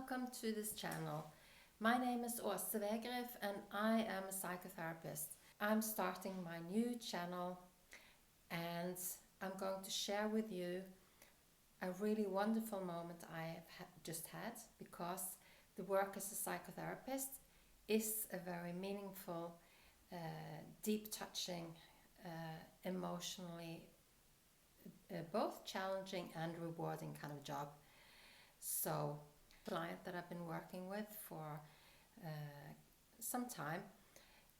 welcome to this channel. My name is Åse Wegerif and I am a psychotherapist. I'm starting my new channel and I'm going to share with you a really wonderful moment I have just had, because the work as a psychotherapist is a very meaningful, deep touching, emotionally both challenging and rewarding kind of job. So, the client that I've been working with for some time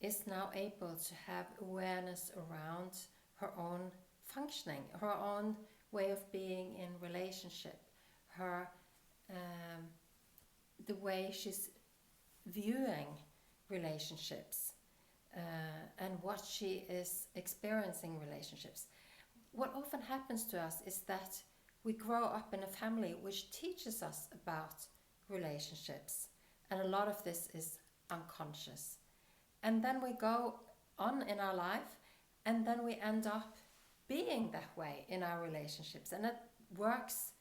is now able to have awareness around her own functioning, her own way of being in relationship, her the way she's viewing relationships, and what she is experiencing relationships. What often happens to us is that we grow up in a family which teaches us about relationships, and a lot of this is unconscious. And then we go on in our life, and then we end up being that way in our relationships, and it works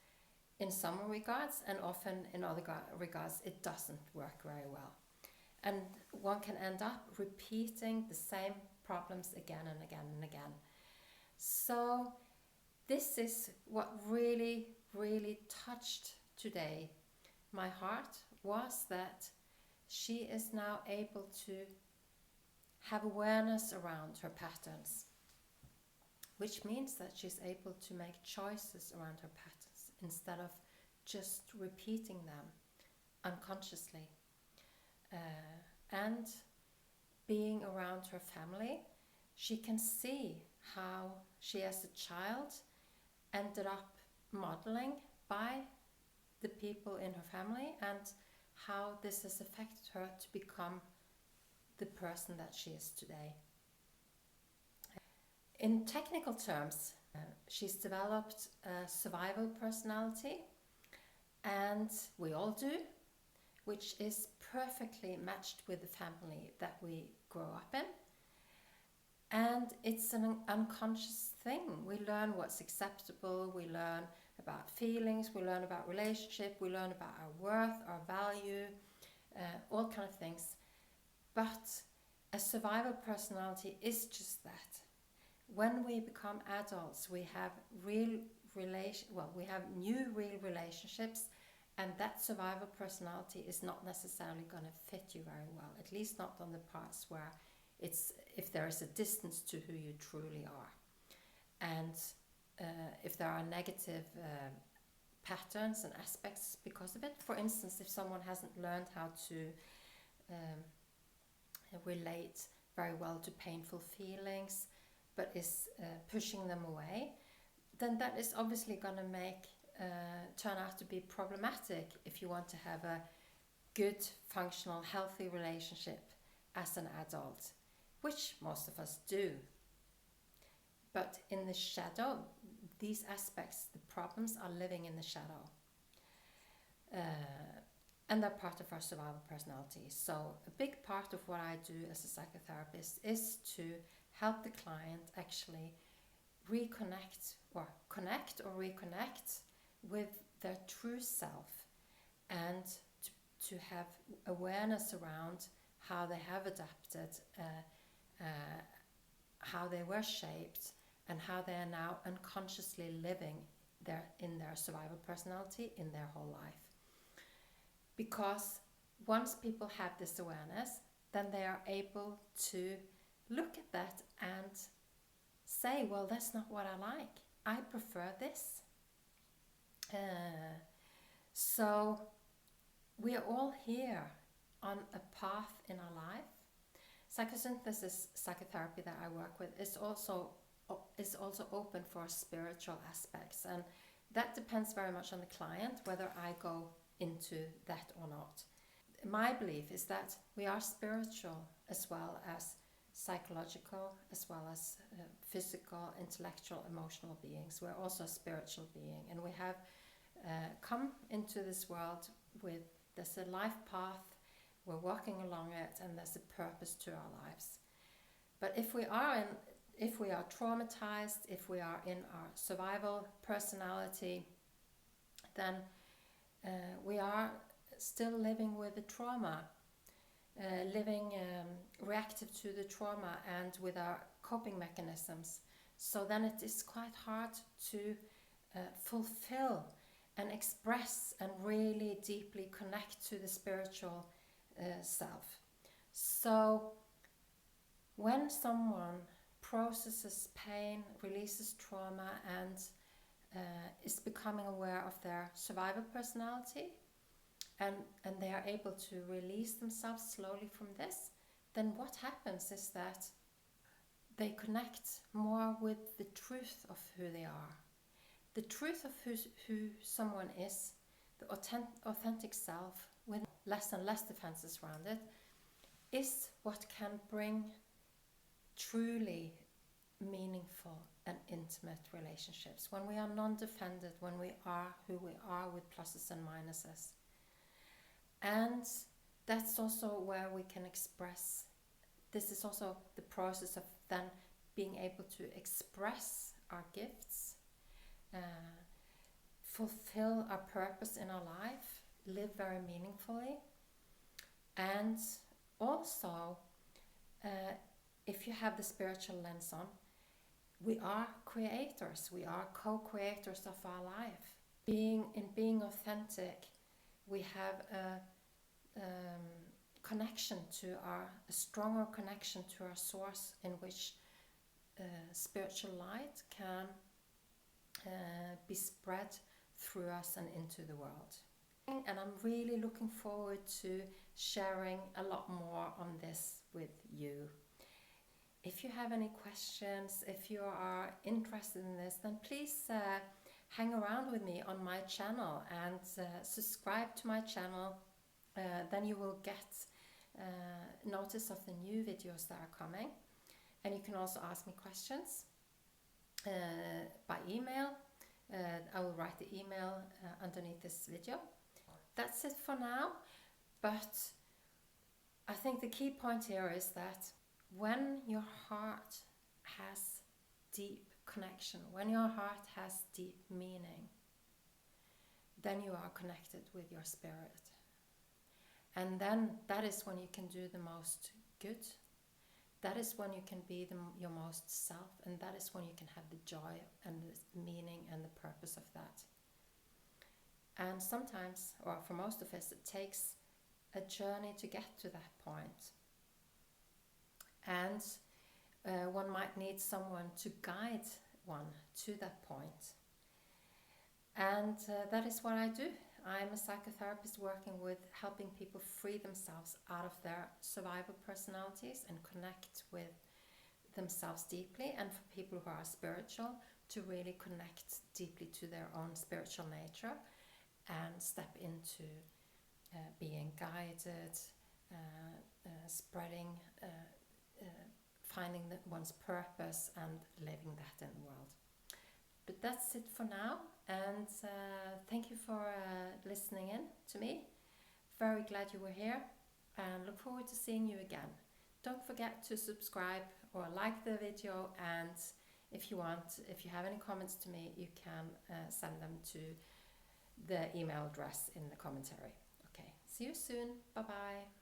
in some regards, and often in other regards it doesn't work very well. And one can end up repeating the same problems again and again and again. So this is what really, really touched today my heart, was that she is now able to have awareness around her patterns, which means that she's able to make choices around her patterns instead of just repeating them unconsciously. And being around her family, she can see how she as a child ended up modeling by the people in her family, and how this has affected her to become the person that she is today. In technical terms, she's developed a survival personality, and we all do, which is perfectly matched with the family that we grow up in. And it's an unconscious thing. We learn what's acceptable, we learn about feelings, we learn about relationship, we learn about our worth, our value, all kind of things. But a survival personality is just that. When we become adults, we have new real relationships, and that survival personality is not necessarily going to fit you very well, at least not on the parts where if there is a distance to who you truly are. And if there are negative patterns and aspects because of it. For instance, if someone hasn't learned how to relate very well to painful feelings, but is pushing them away, then that is obviously going to turn out to be problematic if you want to have a good, functional, healthy relationship as an adult, which most of us do. But in the shadow, these aspects, the problems, are living in the shadow. And they're part of our survival personality. So a big part of what I do as a psychotherapist is to help the client actually reconnect with their true self, and to have awareness around how they have adapted, how they were shaped, and how they are now unconsciously living in their survival personality in their whole life. Because once people have this awareness, then they are able to look at that and say, well, that's not what I like. I prefer this. So we are all here on a path in our life. Psychosynthesis psychotherapy that I work with is also open for spiritual aspects, and that depends very much on the client whether I go into that or not. My belief is that we are spiritual as well as psychological, as well as physical, intellectual, emotional beings. We're also a spiritual being, and we have come into this world with, there's a life path, we're walking along it, and there's a purpose to our lives. But if we are traumatized, if we are in our survival personality, then we are still living with the trauma, living reactive to the trauma and with our coping mechanisms. So then it is quite hard to fulfill and express and really deeply connect to the spiritual self. So when someone processes pain, releases trauma, and is becoming aware of their survivor personality, and they are able to release themselves slowly from this, then what happens is that they connect more with the truth of who they are. The truth of who someone is, the authentic self, with less and less defenses around it, is what can bring truly meaningful and intimate relationships. When we are non-defended, when we are who we are with pluses and minuses. And that's also where we can express, this is also the process of then being able to express our gifts, fulfill our purpose in our life, live very meaningfully. And also, if you have the spiritual lens on, we are creators, we are co-creators of our life. Being authentic, we have a connection to a stronger connection to our source, in which spiritual light can be spread through us and into the world. And I'm really looking forward to sharing a lot more on this with you. If you have any questions, if you are interested in this, then please hang around with me on my channel and subscribe to my channel. Then you will get notice of the new videos that are coming. And you can also ask me questions by email. I will write the email underneath this video. That's it for now, but I think the key point here is that when your heart has deep connection, when your heart has deep meaning, then you are connected with your spirit. And then that is when you can do the most good. That is when you can be your most self, and that is when you can have the joy and the meaning and the purpose of that. And sometimes, or for most of us, it takes a journey to get to that point. And one might need someone to guide one to that point. And that is what I do. I'm a psychotherapist working with helping people free themselves out of their survivor personalities and connect with themselves deeply, and for people who are spiritual to really connect deeply to their own spiritual nature and step into being guided, spreading, finding one's purpose and living that in the world. But that's it for now, and thank you for listening in to me. Very glad you were here, and look forward to seeing you again. Don't forget to subscribe or like the video, and if you have any comments to me, you can send them to the email address in the commentary. Okay, see you soon. Bye bye.